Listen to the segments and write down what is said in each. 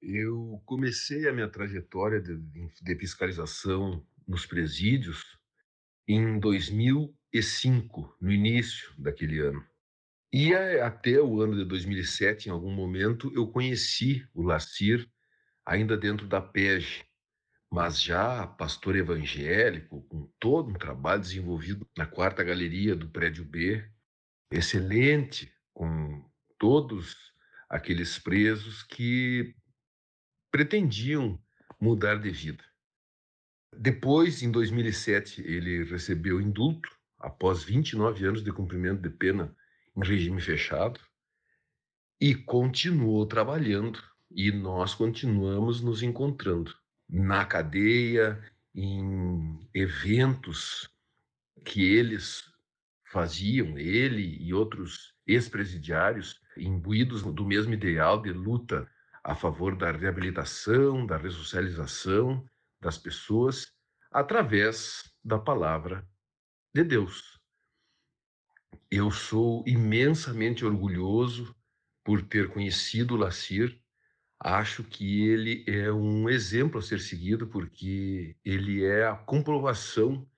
Eu comecei a minha trajetória de fiscalização nos presídios em 2005, no início daquele ano. E até o ano de 2007, em algum momento, eu conheci o Lacir ainda dentro da PEG, mas já pastor evangélico, com todo um trabalho desenvolvido na quarta galeria do prédio B, excelente, com todos aqueles presos que pretendiam mudar de vida. Depois, em 2007, ele recebeu indulto após 29 anos de cumprimento de pena em regime fechado e continuou trabalhando, e nós continuamos nos encontrando na cadeia, em eventos que eles faziam, ele e outros ex-presidiários, imbuídos do mesmo ideal de luta a favor da reabilitação, da ressocialização das pessoas, através da palavra de Deus. Eu sou imensamente orgulhoso por ter conhecido o Lacir. Acho que ele é um exemplo a ser seguido, porque ele é a comprovação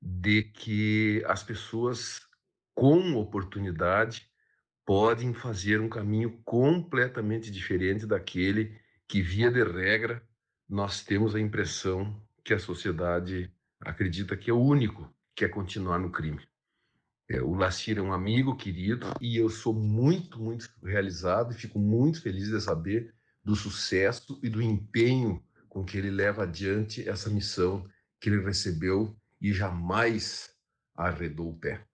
de que as pessoas com oportunidade podem fazer um caminho completamente diferente daquele que, via de regra, nós temos a impressão que a sociedade acredita que é o único que quer continuar no crime. O Lacir é um amigo querido e eu sou muito realizado e fico muito feliz de saber do sucesso e do empenho com que ele leva adiante essa missão que ele recebeu e jamais arredou o pé.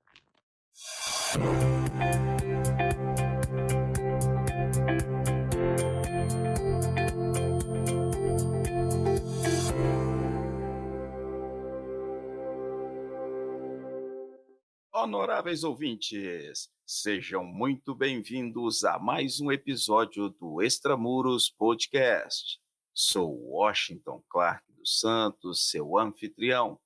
Honoráveis ouvintes, sejam muito bem-vindos a mais um episódio do Extramuros Podcast. Sou Washington Clark dos Santos, seu anfitrião,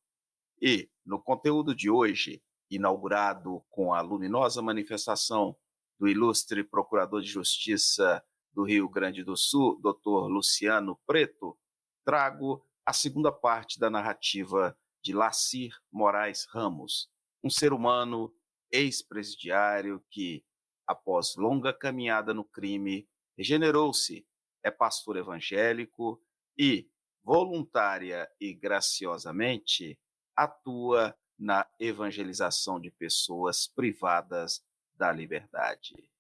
e no conteúdo de hoje, inaugurado com a luminosa manifestação do ilustre Procurador de Justiça do Rio Grande do Sul, Dr. Luciano Preto, trago a segunda parte da narrativa de Lacir Moraes Ramos, um ser humano ex-presidiário que, após longa caminhada no crime, regenerou-se, é pastor evangélico e, voluntária e graciosamente, atua na evangelização de pessoas privadas da liberdade.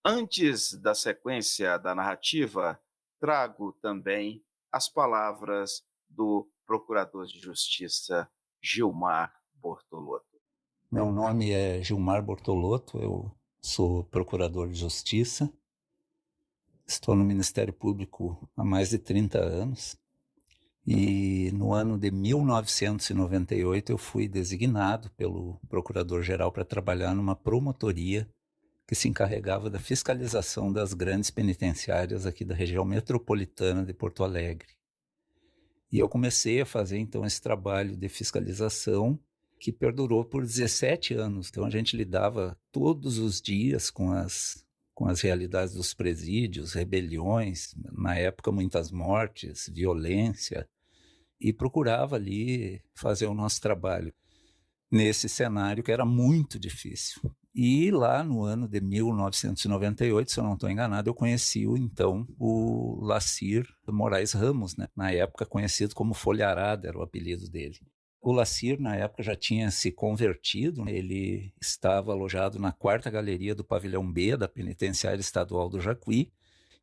Antes da sequência da narrativa, trago também as palavras do Procurador de Justiça Gilmar Bortolotto. Meu nome é Gilmar Bortolotto, eu sou procurador de justiça, estou no Ministério Público há mais de 30 anos e no ano de 1998 eu fui designado pelo Procurador-Geral para trabalhar numa promotoria que se encarregava da fiscalização das grandes penitenciárias aqui da região metropolitana de Porto Alegre. E eu comecei a fazer então esse trabalho de fiscalização que perdurou por 17 anos. Então a gente lidava todos os dias com as realidades dos presídios, rebeliões, na época muitas mortes, violência, e procurava ali fazer o nosso trabalho nesse cenário que era muito difícil. E lá no ano de 1998, se eu não estou enganado, eu conheci então o Lacir Moraes Ramos, né? Na época conhecido como Folharada, era o apelido dele. O Lacir, na época, já tinha se convertido, ele estava alojado na quarta galeria do pavilhão B da Penitenciária Estadual do Jacuí,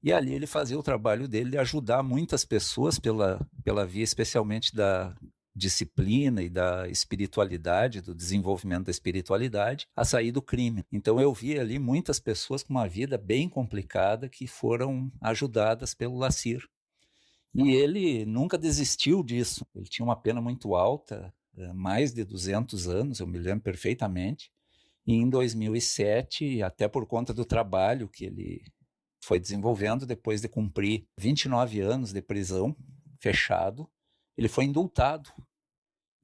e ali ele fazia o trabalho dele de ajudar muitas pessoas pela via especialmente da disciplina e da espiritualidade, do desenvolvimento da espiritualidade, a sair do crime. Então eu vi ali muitas pessoas com uma vida bem complicada que foram ajudadas pelo Lacir. E ele nunca desistiu disso. Ele tinha uma pena muito alta, mais de 200 anos, eu me lembro perfeitamente. E em 2007, até por conta do trabalho que ele foi desenvolvendo, depois de cumprir 29 anos de prisão, fechado, ele foi indultado.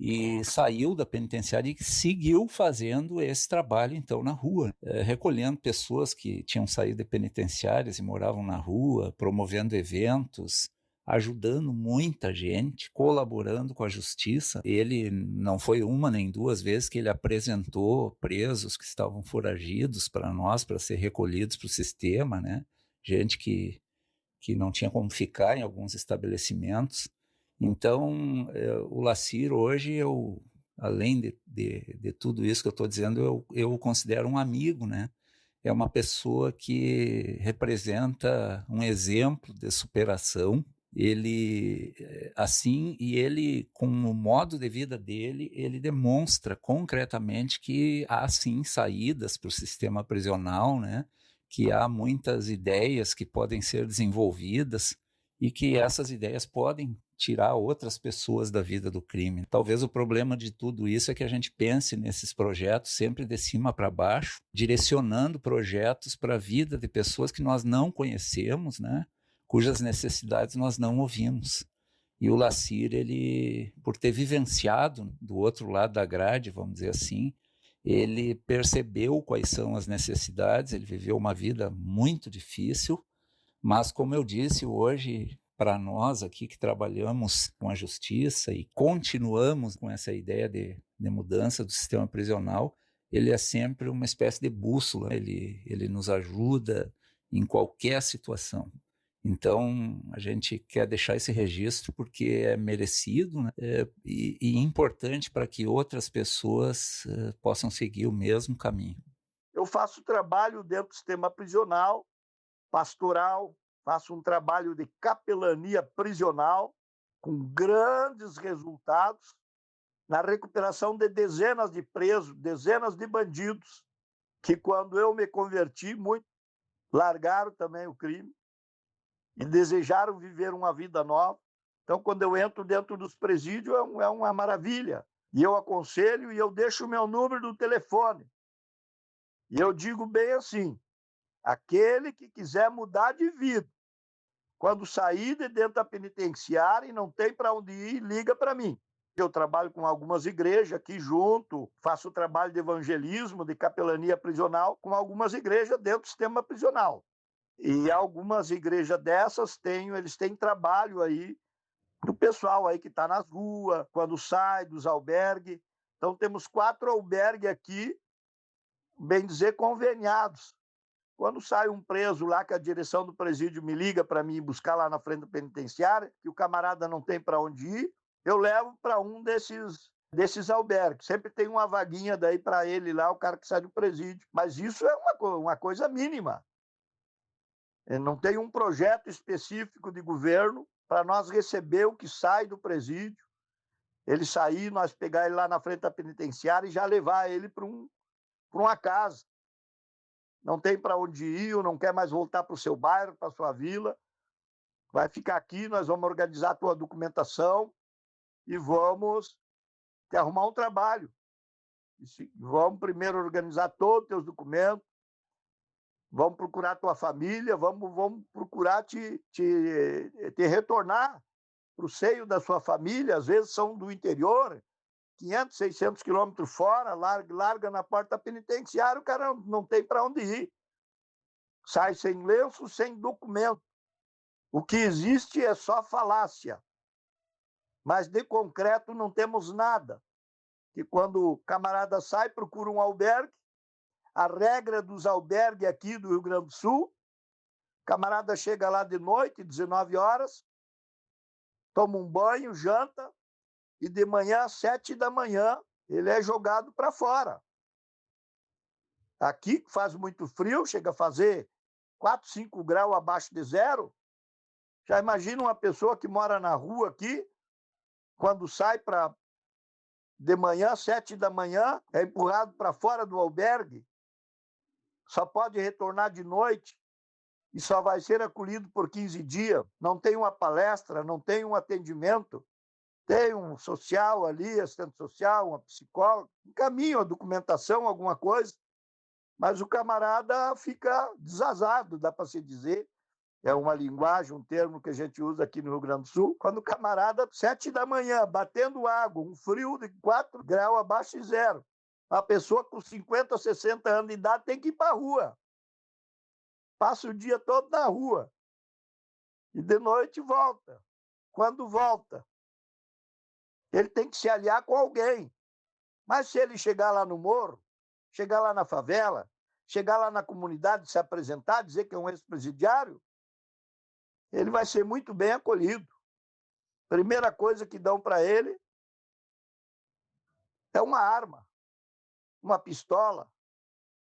e saiu da penitenciária e seguiu fazendo esse trabalho, então, na rua, recolhendo pessoas que tinham saído de penitenciárias e moravam na rua, promovendo eventos, ajudando muita gente, colaborando com a justiça. Ele não foi uma nem duas vezes que ele apresentou presos que estavam foragidos para nós, para ser recolhidos para o sistema, né? Gente que não tinha como ficar em alguns estabelecimentos. Então, o Lacir hoje, além de tudo isso que eu estou dizendo, eu o considero um amigo, né? É uma pessoa que representa um exemplo de superação. Ele, assim, e ele, com o modo de vida dele, ele demonstra concretamente que há, sim, saídas para o sistema prisional, né? Que há muitas ideias que podem ser desenvolvidas e que essas ideias podem tirar outras pessoas da vida do crime. Talvez o problema de tudo isso é que a gente pense nesses projetos sempre de cima para baixo, direcionando projetos para a vida de pessoas que nós não conhecemos, né? Cujas necessidades nós não ouvimos. E o Lacir, ele, por ter vivenciado do outro lado da grade, vamos dizer assim, ele percebeu quais são as necessidades, ele viveu uma vida muito difícil, mas, como eu disse, hoje, para nós aqui que trabalhamos com a justiça e continuamos com essa ideia de mudança do sistema prisional, ele é sempre uma espécie de bússola, ele nos ajuda em qualquer situação. Então, a gente quer deixar esse registro porque é merecido, né? E importante para que outras pessoas possam seguir o mesmo caminho. Eu faço trabalho dentro do sistema prisional, pastoral, faço um trabalho de capelania prisional, com grandes resultados, na recuperação de dezenas de presos, dezenas de bandidos, que quando eu me converti, muitos largaram também o crime e desejaram viver uma vida nova. Então, quando eu entro dentro dos presídios, é uma maravilha. E eu aconselho e eu deixo o meu número do telefone. E eu digo bem assim, aquele que quiser mudar de vida, quando sair de dentro da penitenciária e não tem para onde ir, liga para mim. Eu trabalho com algumas igrejas aqui junto, faço trabalho de evangelismo, de capelania prisional com algumas igrejas dentro do sistema prisional. E algumas igrejas dessas eles têm trabalho aí do pessoal aí que está nas ruas, quando sai dos albergues. Então temos 4 albergues aqui, bem dizer, conveniados. Quando sai um preso lá, que a direção do presídio me liga para mim buscar lá na frente da penitenciária, que o camarada não tem para onde ir, eu levo para um desses albergues. Sempre tem uma vaguinha daí para ele lá, o cara que sai do presídio. Mas isso é uma coisa mínima. Não tem um projeto específico de governo para nós receber o que sai do presídio, ele sair, nós pegar ele lá na frente da penitenciária e já levar ele para uma casa. Não tem para onde ir, não quer mais voltar para o seu bairro, para a sua vila, vai ficar aqui, nós vamos organizar a tua documentação e vamos te arrumar um trabalho. Vamos primeiro organizar todos os teus documentos, vamos procurar a tua família, vamos procurar te retornar para o seio da sua família, às vezes são do interior, 500, 600 quilômetros fora, larga na porta da penitenciária, o cara não tem para onde ir. Sai sem lenço, sem documento. O que existe é só falácia. Mas de concreto não temos nada. Que quando o camarada sai, procura um albergue, a regra dos albergues aqui do Rio Grande do Sul, o camarada chega lá de noite, 19 horas, toma um banho, janta, e de manhã, às 7 da manhã, ele é jogado para fora. Aqui faz muito frio, chega a fazer 4, 5 graus abaixo de zero. Já imagina uma pessoa que mora na rua aqui, quando sai de manhã, 7 da manhã, é empurrado para fora do albergue, só pode retornar de noite e só vai ser acolhido por 15 dias. Não tem uma palestra, não tem um atendimento. Tem um social ali, assistente social, uma psicóloga, encaminha a documentação, alguma coisa, mas o camarada fica desazado, dá para se dizer, é uma linguagem, um termo que a gente usa aqui no Rio Grande do Sul, quando o camarada, 7 da manhã, batendo água, um frio de 4 graus abaixo de zero, a pessoa com 50 ou 60 anos de idade tem que ir para a rua. Passa o dia todo na rua. E de noite volta. Quando volta, ele tem que se aliar com alguém. Mas se ele chegar lá no morro, chegar lá na favela, chegar lá na comunidade, se apresentar, dizer que é um ex-presidiário, ele vai ser muito bem acolhido. Primeira coisa que dão para ele é uma arma, uma pistola.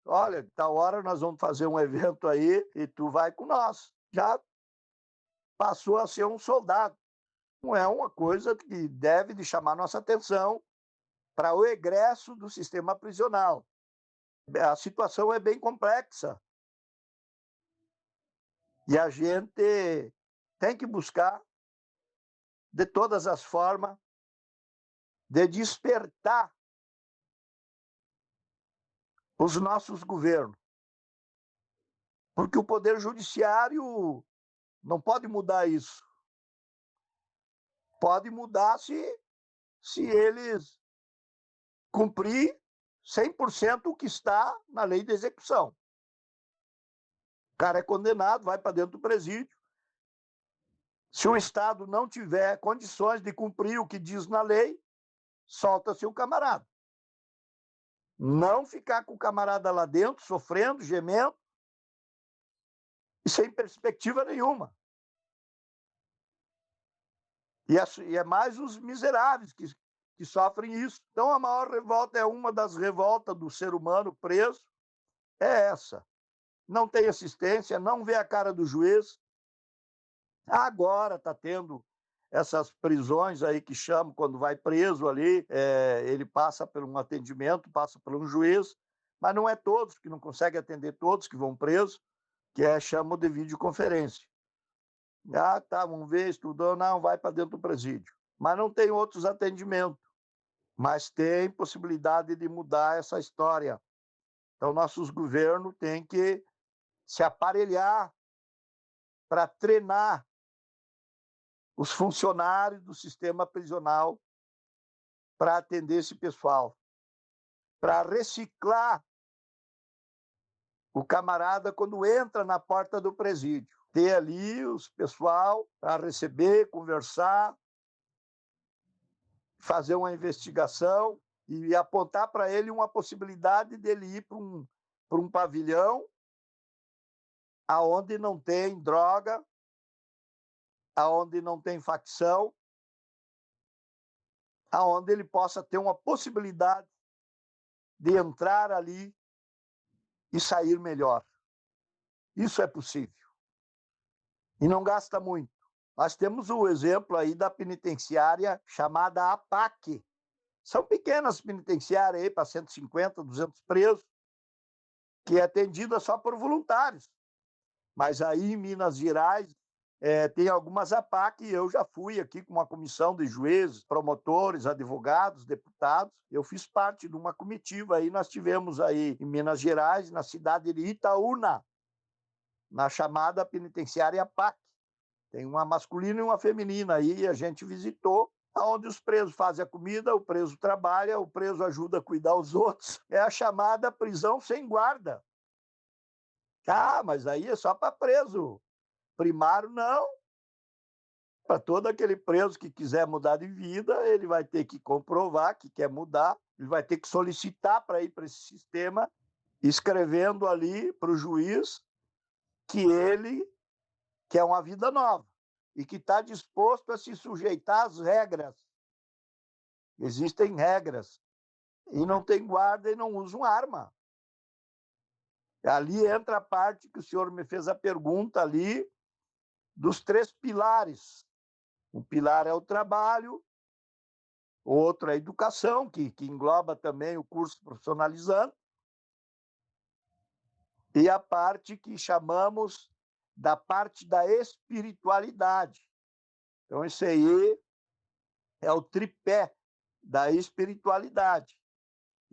Olha, tal hora nós vamos fazer um evento aí e tu vai com nós. Já passou a ser um soldado. Não é uma coisa que deve de chamar nossa atenção para o egresso do sistema prisional. A situação é bem complexa. E a gente tem que buscar, de todas as formas, de despertar os nossos governos. Porque o Poder Judiciário não pode mudar isso. Pode mudar se eles cumprir 100% o que está na lei de execução. O cara é condenado, vai para dentro do presídio. Se o Estado não tiver condições de cumprir o que diz na lei, solta-se o camarada. Não ficar com o camarada lá dentro, sofrendo, gemendo, e sem perspectiva nenhuma. E é mais os miseráveis que sofrem isso. Então, a maior revolta é uma das revoltas do ser humano preso, é essa. Não tem assistência, não vê a cara do juiz. Agora está tendo essas prisões aí que chamam, quando vai preso ali, ele passa por um atendimento, passa por um juiz, mas não é todos, que não consegue atender todos que vão presos, que chamam de videoconferência. Ah, tá, vamos ver, estudou, não, vai para dentro do presídio. Mas não tem outros atendimentos, mas tem possibilidade de mudar essa história. Então, nossos governos têm que se aparelhar para treinar os funcionários do sistema prisional para atender esse pessoal, para reciclar o camarada quando entra na porta do presídio. Ter ali os pessoal para receber, conversar, fazer uma investigação e apontar para ele uma possibilidade dele ir para um pavilhão aonde não tem droga, aonde não tem facção, aonde ele possa ter uma possibilidade de entrar ali e sair melhor. Isso é possível. E não gasta muito. Nós temos o exemplo aí da penitenciária chamada APAC. São pequenas penitenciárias aí para 150, 200 presos, que é atendida só por voluntários. Mas aí em Minas Gerais tem algumas APAC, e eu já fui aqui com uma comissão de juízes, promotores, advogados, deputados. Eu fiz parte de uma comitiva aí, nós tivemos aí em Minas Gerais, na cidade de Itaúna, na chamada penitenciária APAC. Tem uma masculina e uma feminina aí, e a gente visitou, onde os presos fazem a comida, o preso trabalha, o preso ajuda a cuidar dos outros. É a chamada prisão sem guarda. Ah, mas aí é só para preso primário, não. Para todo aquele preso que quiser mudar de vida, ele vai ter que comprovar que quer mudar, ele vai ter que solicitar para ir para esse sistema, escrevendo ali para o juiz que ele quer uma vida nova e que está disposto a se sujeitar às regras. Existem regras. E não tem guarda e não usa uma arma. Ali entra a parte que o senhor me fez a pergunta ali, dos 3 pilares. Um pilar é o trabalho, o outro é a educação, que engloba também o curso profissionalizante, e a parte que chamamos da parte da espiritualidade. Então, esse aí é o tripé da espiritualidade.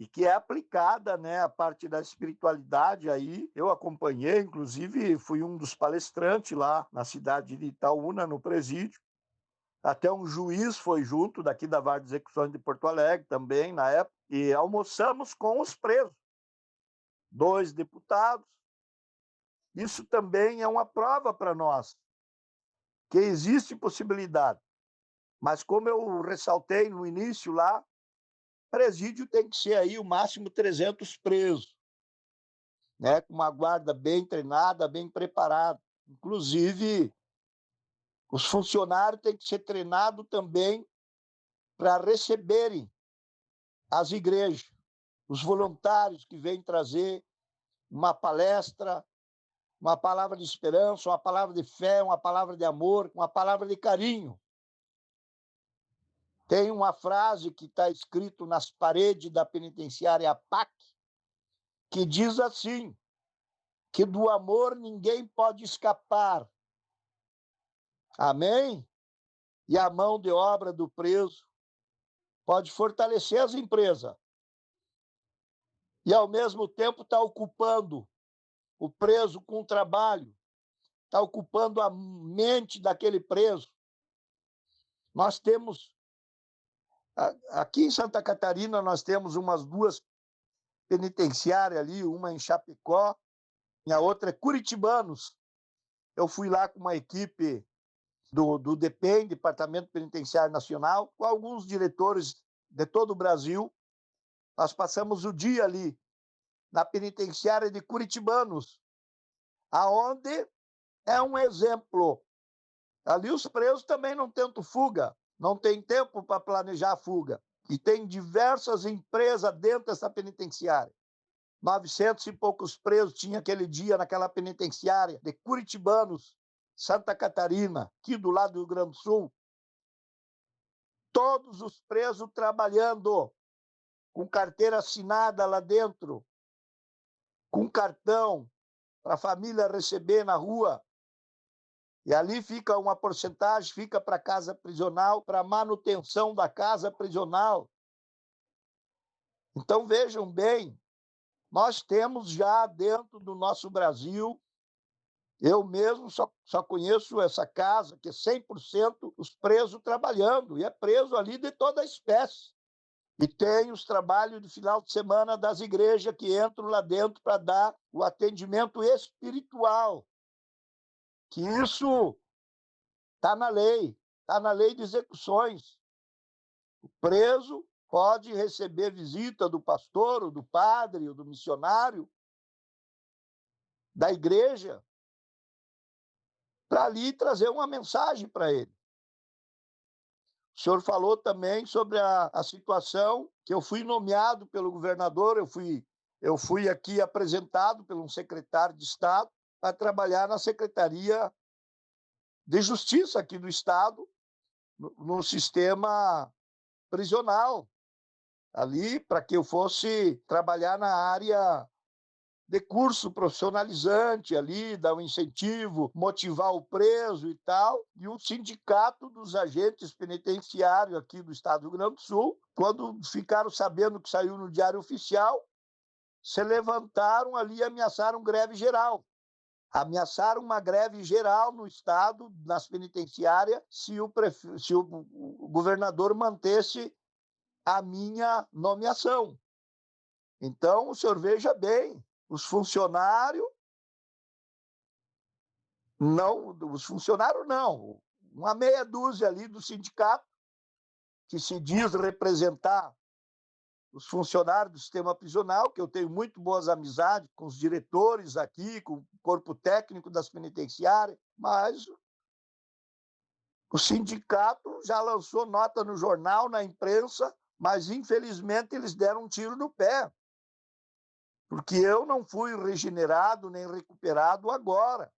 e que é aplicada, né, a parte da espiritualidade aí. Eu acompanhei, inclusive fui um dos palestrantes lá na cidade de Itaúna, no presídio. Até um juiz foi junto, daqui da Vara de Execuções de Porto Alegre também, na época, e almoçamos com os presos, 2 deputados. Isso também é uma prova para nós, que existe possibilidade. Mas como eu ressaltei no início lá, presídio tem que ser aí o máximo 300 presos, né? Com uma guarda bem treinada, bem preparada. Inclusive, os funcionários têm que ser treinados também para receberem as igrejas, os voluntários que vêm trazer uma palestra, uma palavra de esperança, uma palavra de fé, uma palavra de amor, uma palavra de carinho. Tem uma frase que está escrito nas paredes da penitenciária PAC, que diz assim, que do amor ninguém pode escapar. Amém? E a mão de obra do preso pode fortalecer as empresas. E, ao mesmo tempo, está ocupando o preso com o trabalho, está ocupando a mente daquele preso. Nós temos, aqui em Santa Catarina, nós temos umas 2 penitenciárias ali, uma em Chapecó, e a outra é Curitibanos. Eu fui lá com uma equipe do DPEM, Departamento Penitenciário Nacional, com alguns diretores de todo o Brasil. Nós passamos o dia ali, na penitenciária de Curitibanos, aonde é um exemplo. Ali os presos também não tentam fuga, não tem tempo para planejar a fuga. E tem diversas empresas dentro dessa penitenciária. 900 e poucos presos tinha aquele dia naquela penitenciária de Curitibanos, Santa Catarina, aqui do lado do Rio Grande do Sul. Todos os presos trabalhando, com carteira assinada lá dentro, com cartão para a família receber na rua. E ali fica uma porcentagem, fica para a casa prisional, para a manutenção da casa prisional. Então, vejam bem, nós temos já dentro do nosso Brasil, eu mesmo só conheço essa casa, que é 100% os presos trabalhando, e é preso ali de toda a espécie. E tem os trabalhos de final de semana das igrejas que entram lá dentro para dar o atendimento espiritual, que isso está na lei de execuções. O preso pode receber visita do pastor, ou do padre, ou do missionário, da igreja, para ali trazer uma mensagem para ele. O senhor falou também sobre a situação que eu fui nomeado pelo governador, eu fui aqui apresentado por um secretário de Estado para trabalhar na Secretaria de Justiça aqui do Estado, no sistema prisional, ali para que eu fosse trabalhar na área de curso profissionalizante ali, dar um incentivo, motivar o preso e tal. E o sindicato dos agentes penitenciários aqui do estado do Rio Grande do Sul, quando ficaram sabendo que saiu no Diário Oficial, se levantaram ali e ameaçaram greve geral. Ameaçaram uma greve geral no estado, nas penitenciárias, se o governador mantesse a minha nomeação. Então, o senhor veja bem, os funcionários não, uma meia dúzia ali do sindicato, que se diz representar os funcionários do sistema prisional, que eu tenho muito boas amizades com os diretores aqui, com o corpo técnico das penitenciárias, mas o sindicato já lançou nota no jornal, na imprensa, mas infelizmente eles deram um tiro no pé, porque eu não fui regenerado nem recuperado agora.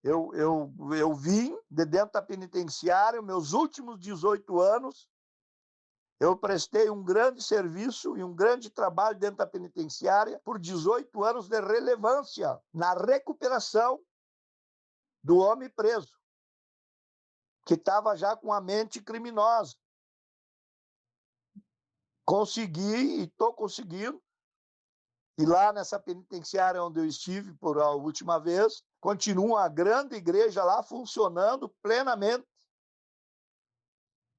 Eu vim de dentro da penitenciária, meus últimos 18 anos, eu prestei um grande serviço e um grande trabalho dentro da penitenciária por 18 anos de relevância na recuperação do homem preso, que estava já com a mente criminosa. consegui e estou conseguindo. E lá nessa penitenciária onde eu estive por a última vez, continua uma grande igreja lá funcionando plenamente.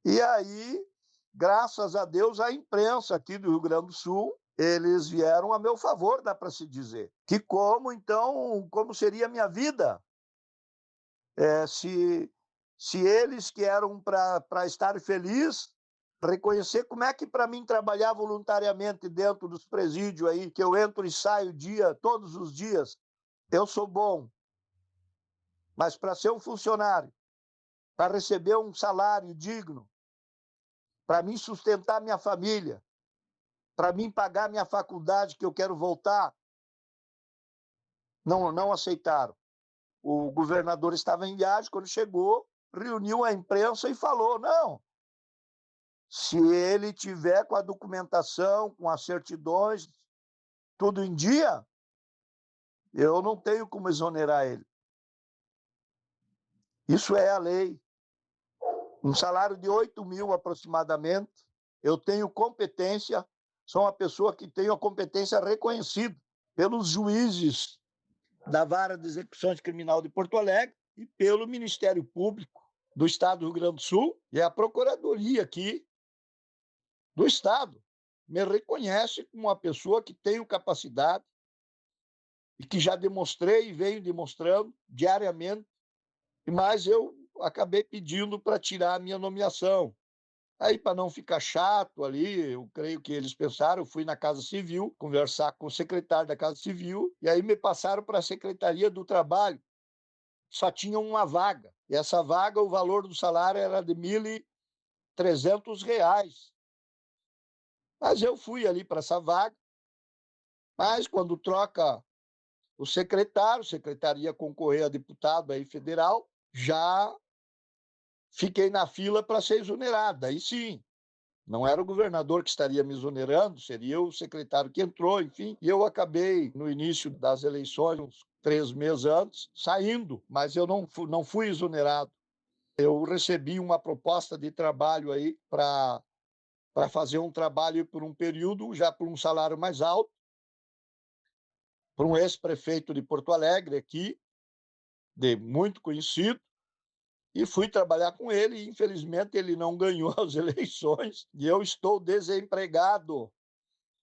E aí, graças a Deus, a imprensa aqui do Rio Grande do Sul, eles vieram a meu favor, dá para se dizer. Que como seria a minha vida? Se eles que eram para estar felizes, reconhecer como é que para mim trabalhar voluntariamente dentro dos presídios aí, que eu entro e saio todos os dias, eu sou bom. Mas para ser um funcionário, para receber um salário digno, para mim sustentar minha família, para mim pagar minha faculdade que eu quero voltar, não aceitaram. O governador estava em viagem, quando chegou, reuniu a imprensa e falou, não, se ele tiver com a documentação, com as certidões, tudo em dia, eu não tenho como exonerar ele. Isso é a lei. Um salário de 8 mil aproximadamente, eu tenho competência, sou uma pessoa que tenho a competência reconhecida pelos juízes da Vara de Execuções Criminal de Porto Alegre e pelo Ministério Público do Estado do Rio Grande do Sul, e a Procuradoria aqui do Estado me reconhece como uma pessoa que tenho capacidade e que já demonstrei e venho demonstrando diariamente, mas eu acabei pedindo para tirar a minha nomeação. Aí, para não ficar chato ali, eu creio que eles pensaram, eu fui na Casa Civil conversar com o secretário da Casa Civil, e aí me passaram para a Secretaria do Trabalho. Só tinha uma vaga, e essa vaga, o valor do salário era de R$ 1.300. Mas eu fui ali para essa vaga, mas quando troca o secretário ia concorrer a deputado aí federal, já fiquei na fila para ser exonerado. Aí sim, não era o governador que estaria me exonerando, seria o secretário que entrou, enfim. E eu acabei, no início das eleições, uns 3 meses antes, saindo, mas eu não fui exonerado. Eu recebi uma proposta de trabalho aí para fazer um trabalho por um período, já por um salário mais alto, para um ex-prefeito de Porto Alegre aqui, muito conhecido, e fui trabalhar com ele, e infelizmente ele não ganhou as eleições, e eu estou desempregado.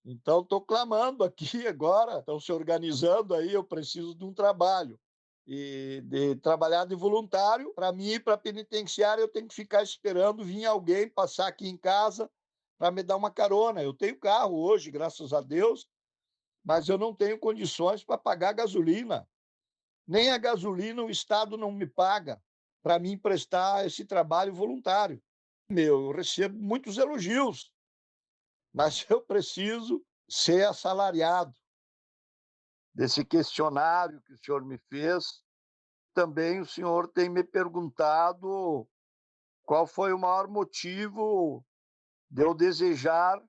Então, estou clamando aqui agora, estão se organizando aí, eu preciso de um trabalho. E de trabalhar de voluntário, para mim ir para a penitenciária, eu tenho que ficar esperando vir alguém passar aqui em casa para me dar uma carona. Eu tenho carro hoje, graças a Deus, mas eu não tenho condições para pagar gasolina. Nem a gasolina o Estado não me paga para mim prestar esse trabalho voluntário. Eu recebo muitos elogios, mas eu preciso ser assalariado. Desse questionário que o senhor me fez, também o senhor tem me perguntado qual foi o maior motivo de eu desejar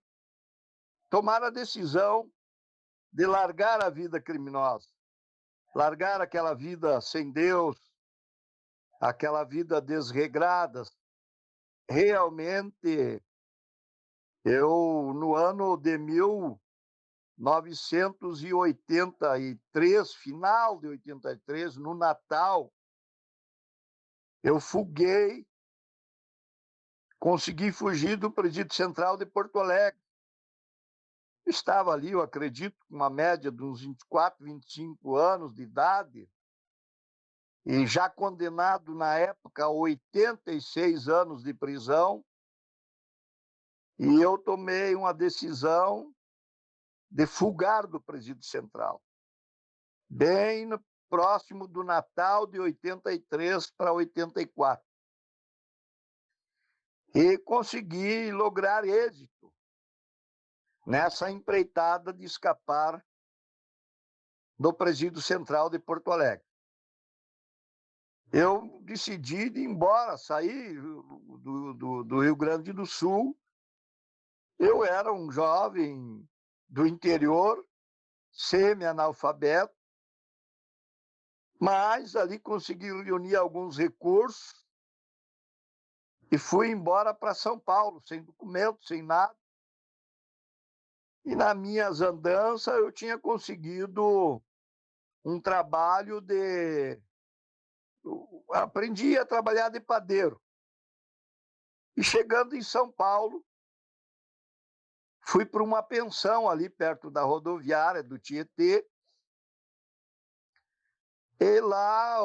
tomar a decisão de largar a vida criminosa, largar aquela vida sem Deus, aquela vida desregrada. Realmente, eu, no ano de 1983, final de 83, no Natal, eu fuguei, consegui fugir do Presídio Central de Porto Alegre. Estava ali, eu acredito, com uma média de uns 24, 25 anos de idade, e já condenado na época a 86 anos de prisão, e eu tomei uma decisão de fugar do Presídio Central, bem próximo do Natal de 83 para 84. E consegui lograr êxito nessa empreitada de escapar do Presídio Central de Porto Alegre. Eu decidi de ir embora, sair do Rio Grande do Sul. Eu era um jovem do interior, semi-analfabeto, mas ali consegui reunir alguns recursos e fui embora para São Paulo, sem documento, sem nada. E nas minhas andanças eu tinha conseguido um trabalho aprendi a trabalhar de padeiro. E chegando em São Paulo, fui para uma pensão ali perto da rodoviária do Tietê. E lá,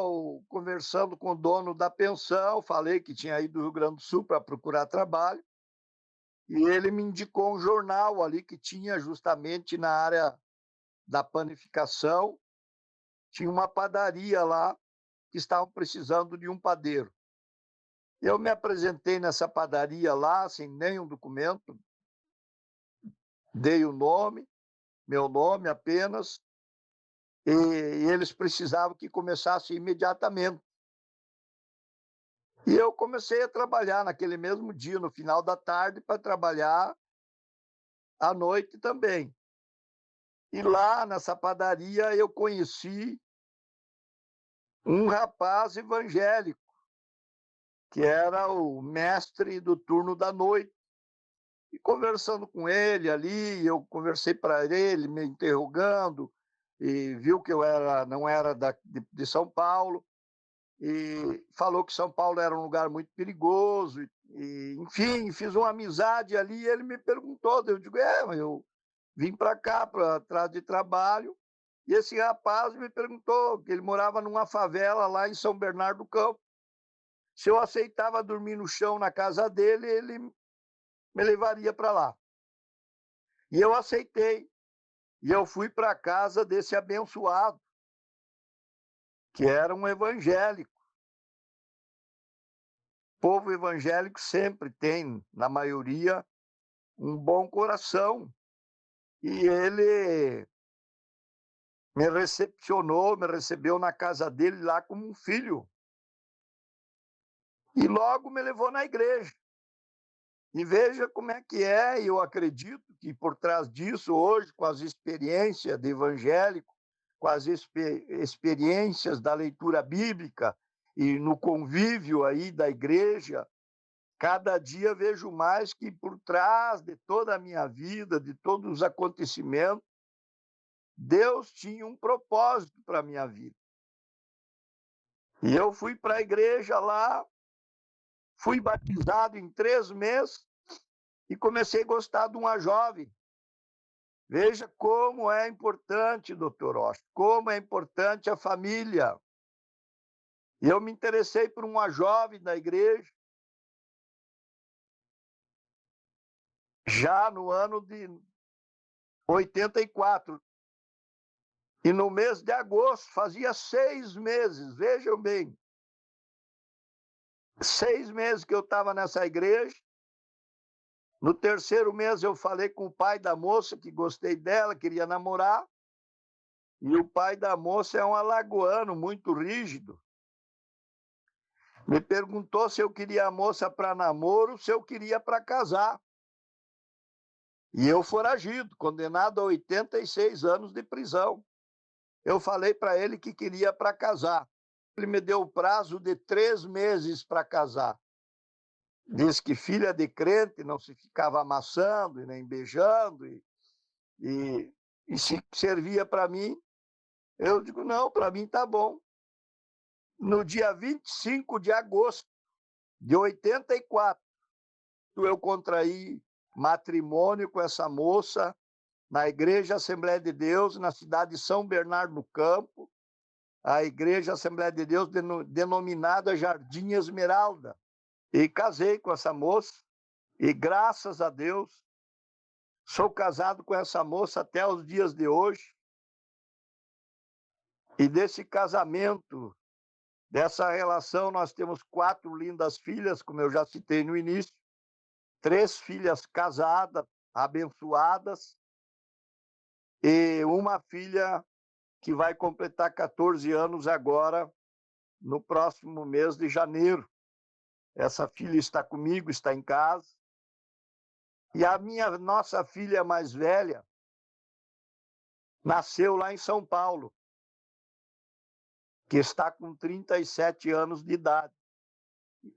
conversando com o dono da pensão, falei que tinha ido do Rio Grande do Sul para procurar trabalho. E ele me indicou um jornal ali que tinha justamente na área da panificação, tinha uma padaria lá que estavam precisando de um padeiro. Eu me apresentei nessa padaria lá, sem nenhum documento, dei o nome, meu nome apenas, e eles precisavam que começasse imediatamente. E eu comecei a trabalhar naquele mesmo dia, no final da tarde, para trabalhar à noite também. E lá nessa padaria eu conheci um rapaz evangélico, que era o mestre do turno da noite. E conversando com ele ali, eu conversei para ele, me interrogando, e viu que eu não era de São Paulo, e falou que São Paulo era um lugar muito perigoso, enfim, fiz uma amizade ali, e ele me perguntou, eu digo, eu vim para cá, para atrás de trabalho, e esse rapaz me perguntou que ele morava numa favela lá em São Bernardo do Campo, se eu aceitava dormir no chão na casa dele, ele me levaria para lá. E eu aceitei. E eu fui para a casa desse abençoado, que era um evangélico. O povo evangélico sempre tem, na maioria, um bom coração. E ele me recepcionou, me recebeu na casa dele lá como um filho. E logo me levou na igreja. E veja como é que é, e eu acredito que por trás disso, hoje, com as experiências de evangélico, com as experiências da leitura bíblica e no convívio aí da igreja, cada dia vejo mais que por trás de toda a minha vida, de todos os acontecimentos, Deus tinha um propósito para a minha vida. E eu fui para a igreja lá, fui batizado em 3 meses e comecei a gostar de uma jovem. Veja como é importante, doutor Osh, como é importante a família. E eu me interessei por uma jovem da igreja, já no ano de 84. E no mês de agosto, fazia 6 meses, vejam bem, 6 meses que eu estava nessa igreja. No 3º mês eu falei com o pai da moça, que gostei dela, queria namorar. E o pai da moça é um alagoano, muito rígido. Me perguntou se eu queria a moça para namoro, se eu queria para casar. E eu foragido, condenado a 86 anos de prisão. Eu falei para ele que queria para casar. Ele me deu o prazo de 3 meses para casar. Diz que filha de crente não se ficava amassando e nem beijando, e se servia para mim. Eu digo, não, para mim tá bom. No dia 25 de agosto de 84, eu contraí matrimônio com essa moça na Igreja Assembleia de Deus, na cidade de São Bernardo do Campo, a Igreja Assembleia de Deus denominada Jardim Esmeralda. E casei com essa moça, e graças a Deus, sou casado com essa moça até os dias de hoje. E desse casamento, dessa relação, nós temos 4 lindas filhas, como eu já citei no início, 3 filhas casadas, abençoadas, e uma filha que vai completar 14 anos agora, no próximo mês de janeiro. Essa filha está comigo, está em casa. E a nossa filha mais velha nasceu lá em São Paulo, que está com 37 anos de idade.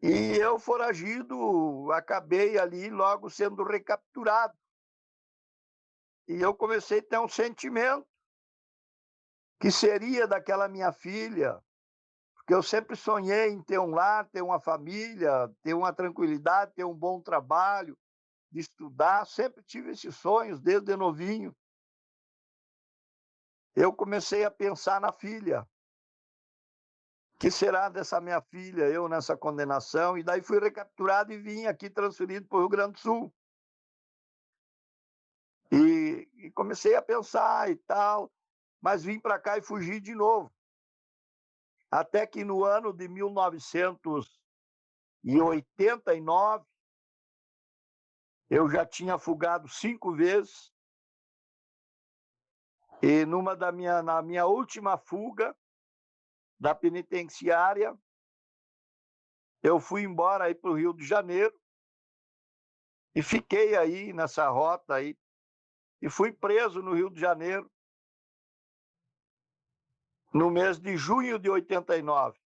E eu, foragido, acabei ali logo sendo recapturado. E eu comecei a ter um sentimento que seria daquela minha filha, porque eu sempre sonhei em ter um lar, ter uma família, ter uma tranquilidade, ter um bom trabalho, de estudar, sempre tive esses sonhos desde novinho. Eu comecei a pensar na filha. Que será dessa minha filha, eu nessa condenação? E daí fui recapturado e vim aqui transferido para o Rio Grande do Sul. E comecei a pensar e tal, mas vim para cá e fugi de novo. Até que no ano de 1989, eu já tinha fugado 5 vezes. E na minha última fuga da penitenciária, eu fui embora aí para o Rio de Janeiro e fiquei aí nessa rota aí e fui preso no Rio de Janeiro no mês de junho de 89.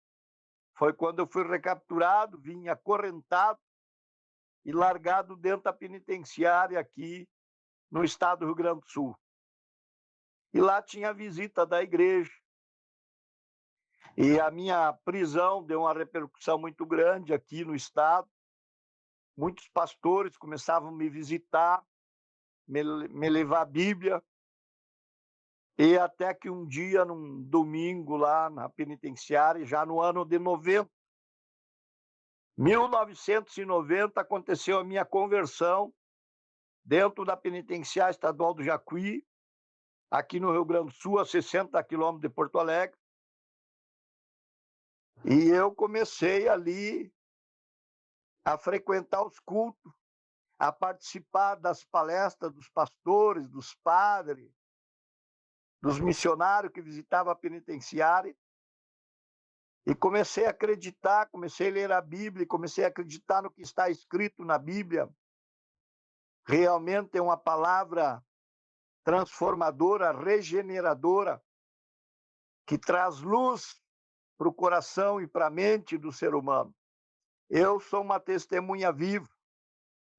Foi quando eu fui recapturado, vim acorrentado e largado dentro da penitenciária aqui no estado do Rio Grande do Sul. E lá tinha a visita da igreja. E a minha prisão deu uma repercussão muito grande aqui no estado. Muitos pastores começavam a me visitar, me levar a Bíblia. E até que um dia, num domingo lá na penitenciária, já no ano de 1990, aconteceu a minha conversão dentro da penitenciária estadual do Jacuí, aqui no Rio Grande do Sul, a 60 quilômetros de Porto Alegre. E eu comecei ali a frequentar os cultos, a participar das palestras dos pastores, dos padres, dos missionários que visitavam a penitenciária. E comecei a acreditar, comecei a ler a Bíblia, comecei a acreditar no que está escrito na Bíblia. Realmente é uma palavra transformadora, regeneradora, que traz luz para o coração e para a mente do ser humano. Eu sou uma testemunha viva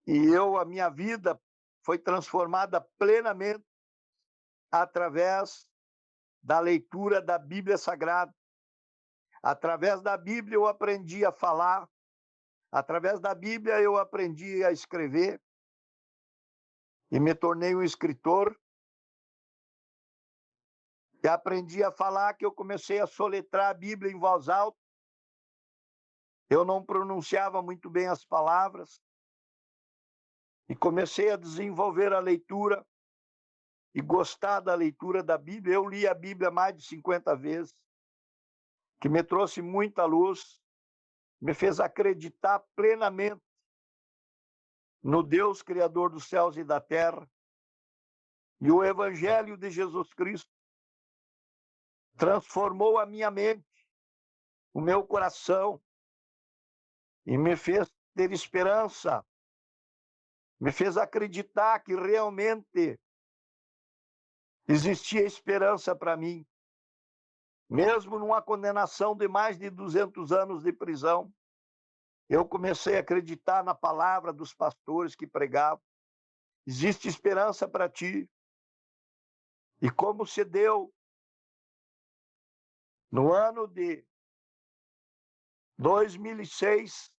e a minha vida foi transformada plenamente através da leitura da Bíblia Sagrada. Através da Bíblia eu aprendi a falar, através da Bíblia eu aprendi a escrever e me tornei um escritor. E aprendi a falar que eu comecei a soletrar a Bíblia em voz alta. Eu não pronunciava muito bem as palavras. E comecei a desenvolver a leitura e gostar da leitura da Bíblia. Eu li a Bíblia mais de 50 vezes, que me trouxe muita luz, me fez acreditar plenamente no Deus Criador dos céus e da terra. E o Evangelho de Jesus Cristo transformou a minha mente, o meu coração, e me fez ter esperança, me fez acreditar que realmente existia esperança para mim. Mesmo numa condenação de mais de 200 anos de prisão, eu comecei a acreditar na palavra dos pastores que pregavam. Existe esperança para ti. E como se deu no ano de 2006,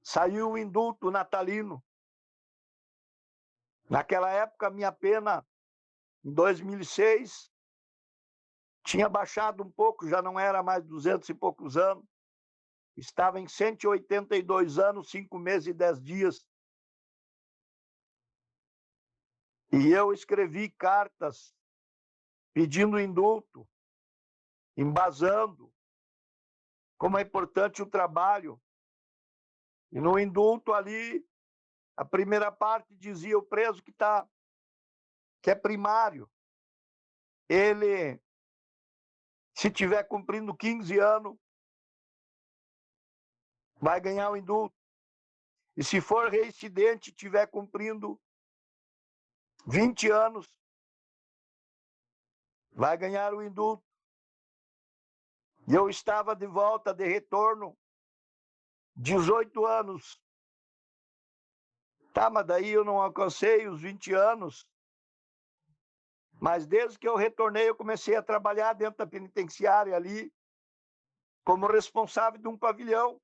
saiu o indulto natalino. Naquela época, minha pena, em 2006, tinha baixado um pouco, já não era mais 200 e poucos anos. Estava em 182 anos, 5 meses e 10 dias. E eu escrevi cartas pedindo indulto, embasando como é importante o trabalho. E no indulto ali, a primeira parte dizia o preso que é primário. Ele, se tiver cumprindo 15 anos, vai ganhar o indulto. E se for reincidente, tiver cumprindo 20 anos, vai ganhar o indulto. E eu estava de volta, de retorno, 18 anos. Tá, mas daí eu não alcancei os 20 anos. Mas desde que eu retornei, eu comecei a trabalhar dentro da penitenciária ali, como responsável de um pavilhão.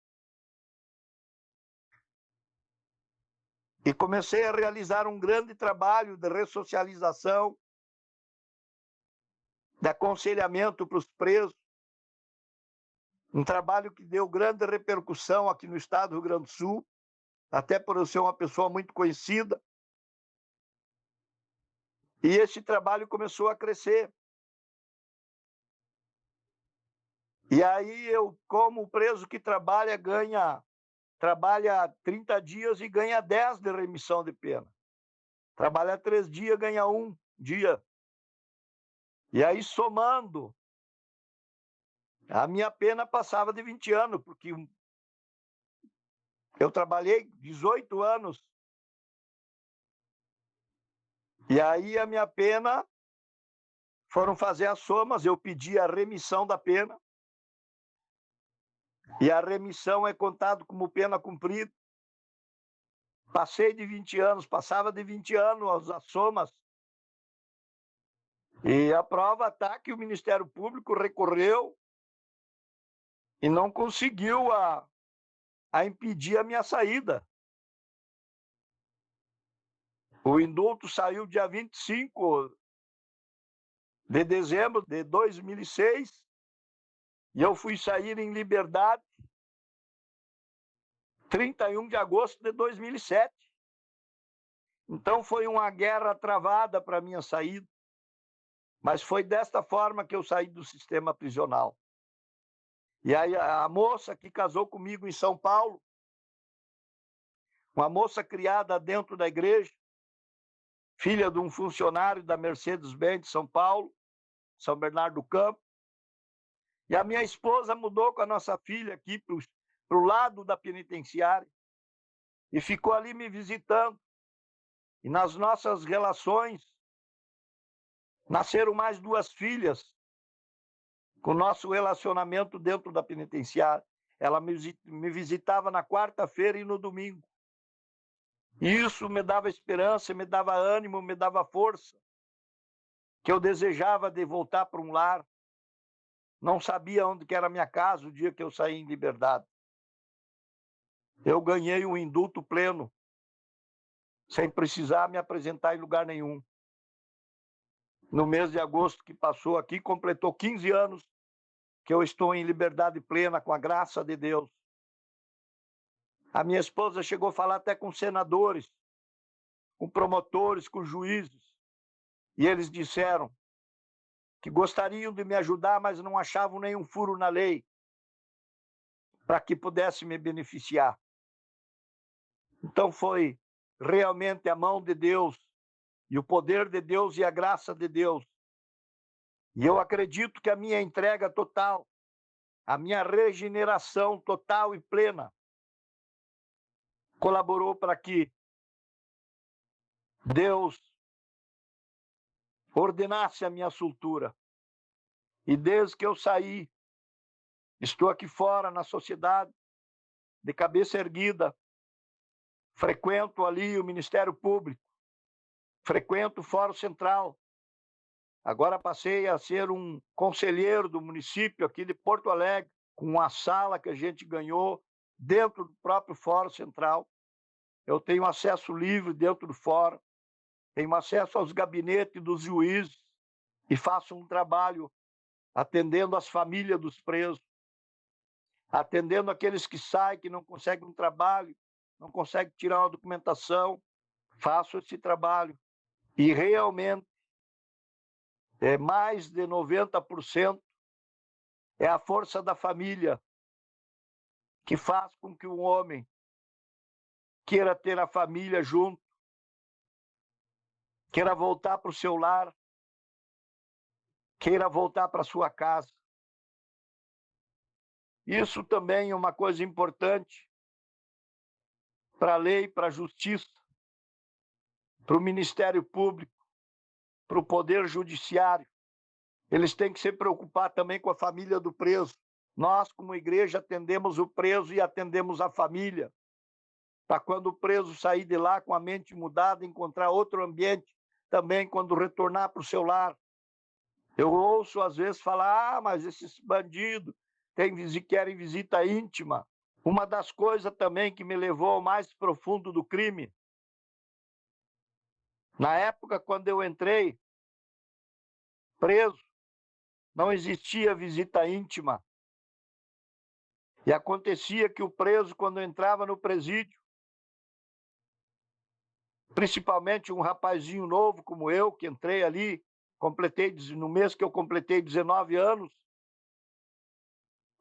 E comecei a realizar um grande trabalho de ressocialização, de aconselhamento para os presos. Um trabalho que deu grande repercussão aqui no estado do Rio Grande do Sul, até por eu ser uma pessoa muito conhecida. E esse trabalho começou a crescer. E aí eu, como preso que trabalha 30 dias e ganha 10 de remissão de pena. Trabalha 3 dias, ganha 1 dia. E aí, somando, a minha pena passava de 20 anos, porque eu trabalhei 18 anos. E aí a minha pena, foram fazer as somas, eu pedi a remissão da pena. E a remissão é contado como pena cumprida. Passei de 20 anos, passava de 20 anos as somas. E a prova está que o Ministério Público recorreu e não conseguiu a impedir a minha saída. O indulto saiu dia 25 de dezembro de 2006 e eu fui sair em liberdade 31 de agosto de 2007. Então foi uma guerra travada para a minha saída, mas foi desta forma que eu saí do sistema prisional. E aí a moça que casou comigo em São Paulo, uma moça criada dentro da igreja, filha de um funcionário da Mercedes-Benz de São Paulo, São Bernardo do Campo, e a minha esposa mudou com a nossa filha aqui para o lado da penitenciária e ficou ali me visitando. E nas nossas relações, nasceram mais 2 filhas com o nosso relacionamento dentro da penitenciária. Ela me visitava na quarta-feira e no domingo. E isso me dava esperança, me dava ânimo, me dava força, que eu desejava de voltar para um lar. Não sabia onde que era a minha casa o dia que eu saí em liberdade. Eu ganhei um indulto pleno, sem precisar me apresentar em lugar nenhum. No mês de agosto que passou aqui, completou 15 anos que eu estou em liberdade plena, com a graça de Deus. A minha esposa chegou a falar até com senadores, com promotores, com juízes, e eles disseram que gostariam de me ajudar, mas não achavam nenhum furo na lei para que pudesse me beneficiar. Então foi realmente a mão de Deus, e o poder de Deus e a graça de Deus. E eu acredito que a minha entrega total, a minha regeneração total e plena, colaborou para que Deus ordenasse a minha soltura. E desde que eu saí, estou aqui fora na sociedade, de cabeça erguida, frequento ali o Ministério Público, frequento o Fórum Central. Agora passei a ser um conselheiro do município aqui de Porto Alegre, com uma sala que a gente ganhou dentro do próprio Fórum Central. Eu tenho acesso livre dentro do fórum, tenho acesso aos gabinetes dos juízes e faço um trabalho atendendo as famílias dos presos, atendendo aqueles que saem, que não conseguem um trabalho, não conseguem tirar uma documentação. Faço esse trabalho. E realmente, mais de 90% é a força da família que faz com que um homem queira ter a família junto, queira voltar para o seu lar, queira voltar para a sua casa. Isso também é uma coisa importante para a lei, para a justiça, para o Ministério Público, para o Poder Judiciário. Eles têm que se preocupar também com a família do preso. Nós, como igreja, atendemos o preso e atendemos a família, para quando o preso sair de lá com a mente mudada, encontrar outro ambiente também quando retornar para o seu lar. Eu ouço às vezes falar, mas esses bandidos querem visita íntima. Uma das coisas também que me levou ao mais profundo do crime, na época quando eu entrei preso, não existia visita íntima. E acontecia que o preso, quando entrava no presídio, principalmente um rapazinho novo como eu, que entrei ali, no mês que eu completei 19 anos,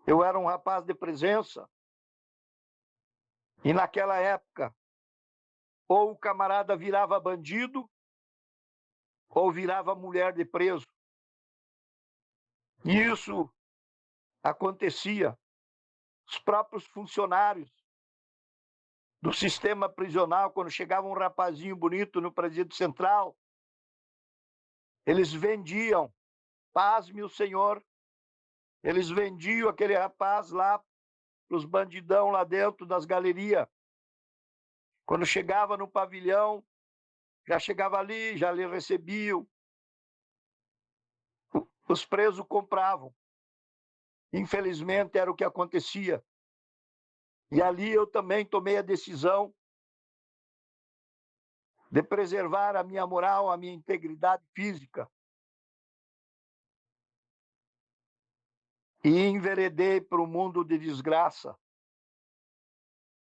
eu era um rapaz de presença. E naquela época, ou o camarada virava bandido, ou virava mulher de preso. E isso acontecia. Os próprios funcionários do sistema prisional, quando chegava um rapazinho bonito no presídio central, eles vendiam, pasme o senhor, eles vendiam aquele rapaz lá para os bandidão lá dentro das galerias. Quando chegava no pavilhão, já chegava ali, já lhe recebiam. Os presos compravam. Infelizmente, era o que acontecia. E ali eu também tomei a decisão de preservar a minha moral, a minha integridade física. E enveredei para o mundo de desgraça.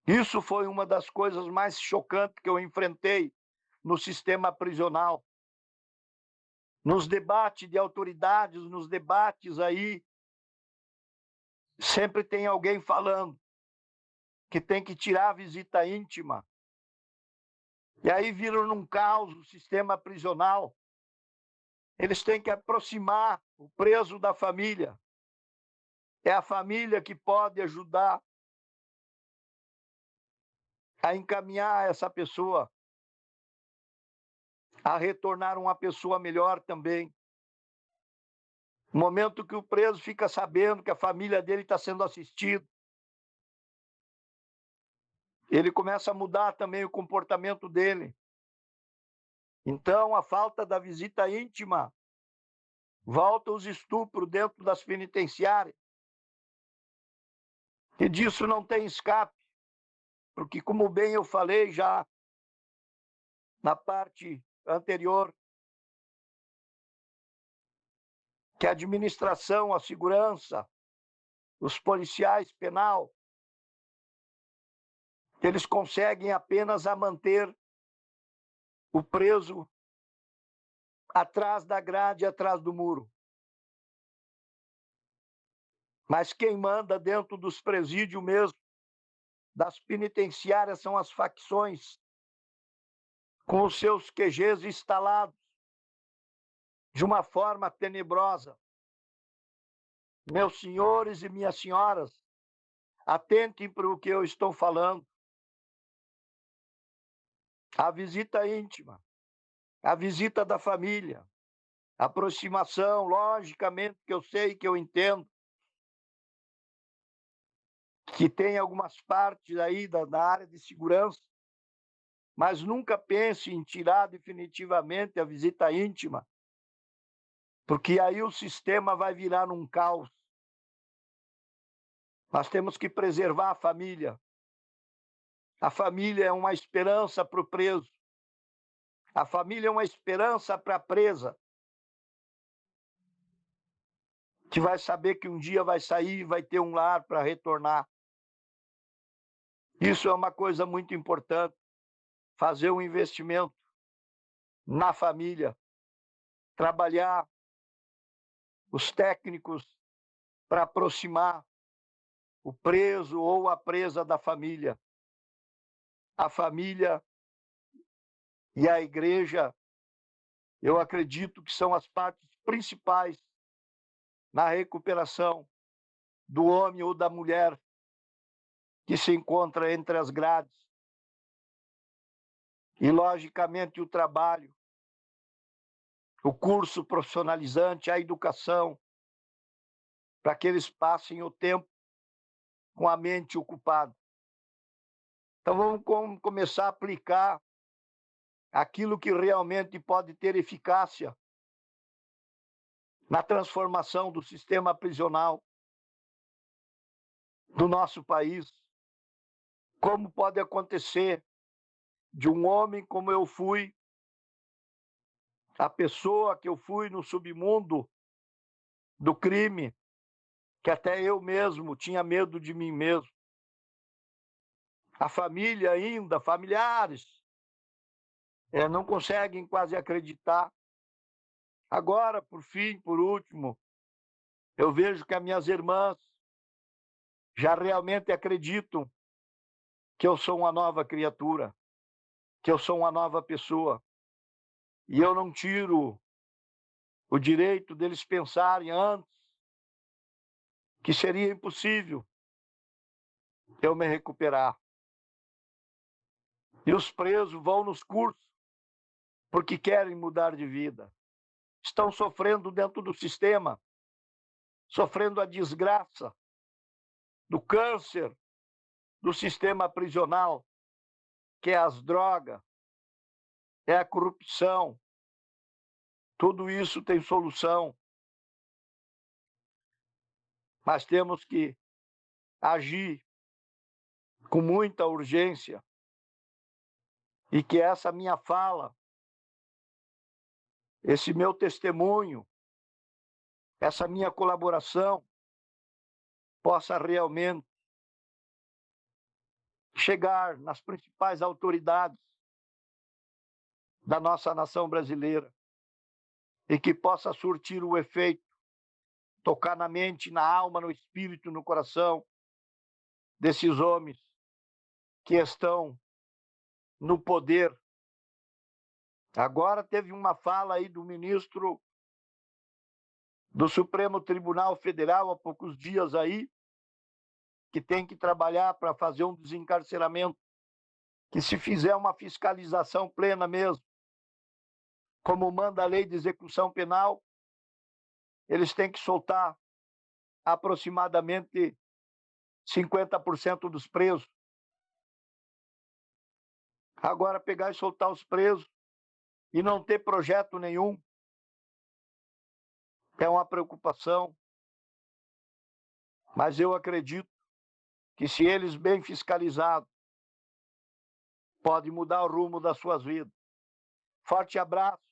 Isso foi uma das coisas mais chocantes que eu enfrentei no sistema prisional. Nos debates de autoridades, nos debates aí, sempre tem alguém falando que tem que tirar a visita íntima. E aí viram num caos o sistema prisional. Eles têm que aproximar o preso da família. É a família que pode ajudar a encaminhar essa pessoa a retornar uma pessoa melhor também. No momento que o preso fica sabendo que a família dele está sendo assistida, ele começa a mudar também o comportamento dele. Então, a falta da visita íntima volta os estupros dentro das penitenciárias. E disso não tem escape, porque, como bem eu falei já na parte anterior, que a administração, a segurança, os policiais penal, eles conseguem apenas a manter o preso atrás da grade, atrás do muro. Mas quem manda dentro dos presídios mesmo, das penitenciárias, são as facções, com os seus QGs instalados de uma forma tenebrosa. Meus senhores e minhas senhoras, atentem para o que eu estou falando. A visita íntima, a visita da família, a aproximação, logicamente que eu sei, que eu entendo, que tem algumas partes aí da área de segurança, mas nunca pense em tirar definitivamente a visita íntima, porque aí o sistema vai virar num caos. Nós temos que preservar a família. A família é uma esperança para o preso. A família é uma esperança para a presa, que vai saber que um dia vai sair e vai ter um lar para retornar. Isso é uma coisa muito importante, fazer um investimento na família, trabalhar os técnicos para aproximar o preso ou a presa da família. A família e a igreja, eu acredito que são as partes principais na recuperação do homem ou da mulher que se encontra entre as grades. E, logicamente, o trabalho, o curso profissionalizante, a educação, para que eles passem o tempo com a mente ocupada. Então, vamos começar a aplicar aquilo que realmente pode ter eficácia na transformação do sistema prisional do nosso país. Como pode acontecer de um homem como eu fui, a pessoa que eu fui no submundo do crime, que até eu mesmo tinha medo de mim mesmo. A família ainda, familiares, não conseguem quase acreditar. Agora, por fim, por último, eu vejo que as minhas irmãs já realmente acreditam que eu sou uma nova criatura, que eu sou uma nova pessoa. E eu não tiro o direito deles pensarem antes que seria impossível eu me recuperar. E os presos vão nos cursos porque querem mudar de vida. Estão sofrendo dentro do sistema, sofrendo a desgraça do câncer do sistema prisional, que é as drogas, é a corrupção. Tudo isso tem solução. Mas temos que agir com muita urgência e que essa minha fala, esse meu testemunho, essa minha colaboração possa realmente chegar nas principais autoridades da nossa nação brasileira e que possa surtir o efeito, tocar na mente, na alma, no espírito, no coração desses homens que estão no poder. Agora teve uma fala aí do ministro do Supremo Tribunal Federal há poucos dias aí, que tem que trabalhar para fazer um desencarceramento, que se fizer uma fiscalização plena mesmo, como manda a lei de execução penal, eles têm que soltar aproximadamente 50% dos presos. Agora pegar e soltar os presos e não ter projeto nenhum é uma preocupação. Mas eu acredito que se eles bem fiscalizados, pode mudar o rumo das suas vidas. Forte abraço.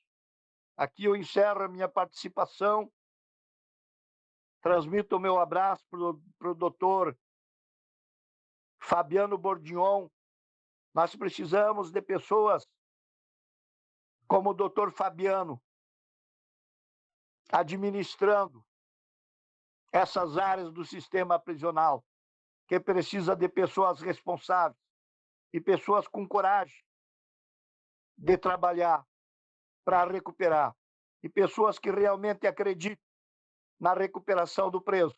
Aqui eu encerro a minha participação. Transmito o meu abraço para o doutor Fabiano Bordignon. Nós precisamos de pessoas como o doutor Fabiano, administrando essas áreas do sistema prisional, que precisa de pessoas responsáveis e pessoas com coragem de trabalhar para recuperar, e pessoas que realmente acreditam na recuperação do preso,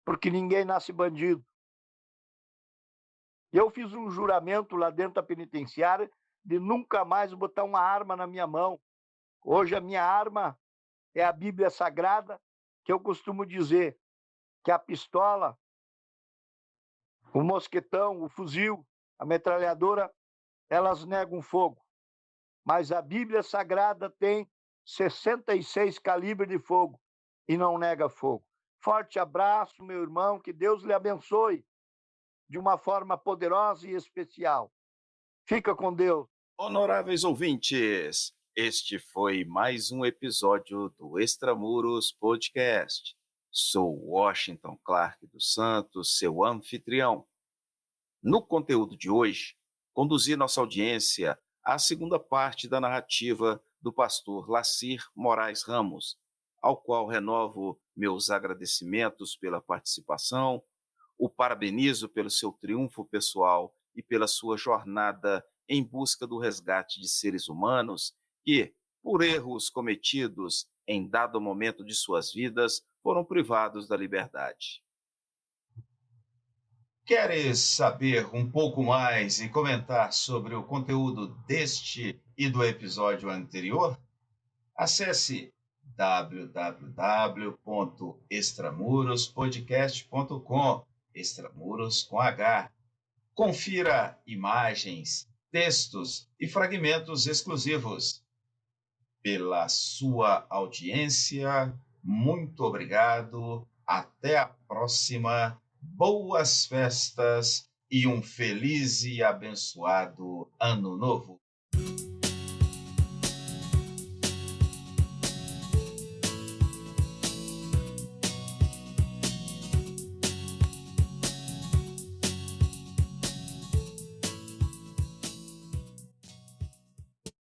porque ninguém nasce bandido. Eu fiz um juramento lá dentro da penitenciária de nunca mais botar uma arma na minha mão. Hoje a minha arma é a Bíblia Sagrada, que eu costumo dizer que a pistola, o mosquetão, o fuzil, a metralhadora, elas negam fogo. Mas a Bíblia Sagrada tem 66 calibres de fogo e não nega fogo. Forte abraço, meu irmão, que Deus lhe abençoe de uma forma poderosa e especial. Fica com Deus. Honoráveis ouvintes, este foi mais um episódio do Extramuros Podcast. Sou Washington Clark dos Santos, seu anfitrião. No conteúdo de hoje, conduzi nossa audiência à segunda parte da narrativa do pastor Lacir Moraes Ramos, ao qual renovo meus agradecimentos pela participação, o parabenizo pelo seu triunfo pessoal e pela sua jornada em busca do resgate de seres humanos que, por erros cometidos em dado momento de suas vidas, foram privados da liberdade. Queres saber um pouco mais e comentar sobre o conteúdo deste e do episódio anterior? Acesse www.extramurospodcast.com, Extramuros com H. Confira imagens, textos e fragmentos exclusivos. Pela sua audiência, muito obrigado. Até a próxima. Boas festas e um feliz e abençoado Ano Novo.